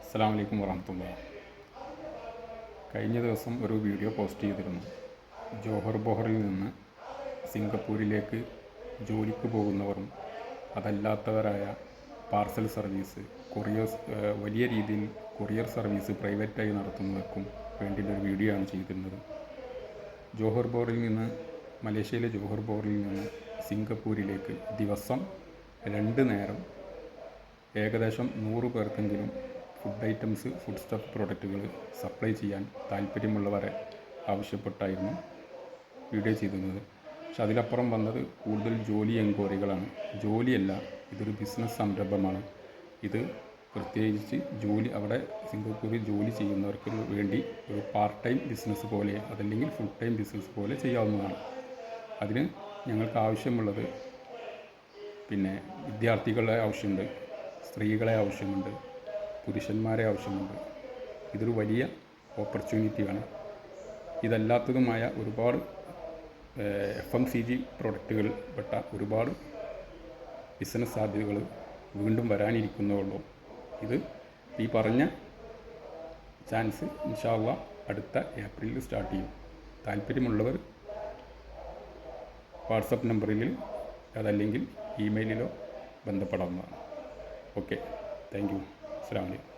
അസ്സലാമു അലൈക്കും വറഹ്മത്തുള്ളാഹി. കഴിഞ്ഞ ദിവസം ഒരു വീഡിയോ പോസ്റ്റ് ചെയ്തിരുന്നു. ജോഹർ ബോഹറിൽ നിന്ന് സിംഗപ്പൂരിലേക്ക് ജോലിക്ക് പോകുന്നവരും അതല്ലാത്തവരായ പാർസൽ സർവീസ്, വലിയ രീതിയിൽ കൊറിയർ സർവീസ് പ്രൈവറ്റായി നടത്തുന്നവർക്കും വേണ്ടിയൊരു വീഡിയോ ആണ് ചെയ്തിരുന്നത്. മലേഷ്യയിലെ ജോഹർ ബോഹറിൽ നിന്ന് സിംഗപ്പൂരിലേക്ക് ദിവസം 2 നേരം ഏകദേശം 100 പേർക്കെങ്കിലും ഫുഡ് സ്റ്റഫ് പ്രോഡക്റ്റുകൾ സപ്ലൈ ചെയ്യാൻ താല്പര്യമുള്ളവരെ ആവശ്യപ്പെട്ടായിരുന്നു വീഡിയോ ചെയ്തിരുന്നത്. പക്ഷെ അതിലപ്പുറം വന്നത് കൂടുതൽ ജോലി എൻക്വയറികളാണ്. ജോലിയല്ല, ഇതൊരു ബിസിനസ് സംരംഭമാണ്. ഇത് പ്രത്യേകിച്ച് അവിടെ സിംഗപ്പൂരിൽ ജോലി ചെയ്യുന്നവർക്ക് വേണ്ടി ഒരു പാർട്ട് ടൈം ബിസിനസ് പോലെ അതല്ലെങ്കിൽ ഫുൾ ടൈം ബിസിനസ് പോലെ ചെയ്യാവുന്നതാണ്. അതിന് ഞങ്ങൾക്ക് ആവശ്യമുള്ളത് വിദ്യാർത്ഥികളെ ആവശ്യമുണ്ട്, സ്ത്രീകളെ ആവശ്യമുണ്ട്, പുരുഷന്മാരെ ആവശ്യമുണ്ട്. ഇതൊരു വലിയ ഓപ്പർച്യൂണിറ്റിയാണ്. ഇതല്ലാത്തതുമായ ഒരുപാട് FMCG പ്രൊഡക്റ്റുകൾ പെട്ട ഒരുപാട് ബിസിനസ് സാധ്യതകൾ വീണ്ടും വരാനിരിക്കുന്നതുള്ളൂ. ഇത് ഈ പറഞ്ഞ ചാൻസ് ഇൻഷാ അല്ലാഹ് അടുത്ത ഏപ്രിലിൽ സ്റ്റാർട്ട് ചെയ്യും. താല്പര്യമുള്ളവർ വാട്സപ്പ് നമ്പറിൽ അതല്ലെങ്കിൽ ഇമെയിലിലോ ബന്ധപ്പെടാവുന്നതാണ്. Okay, thank you. അസ്സലാമു അലൈക്കും.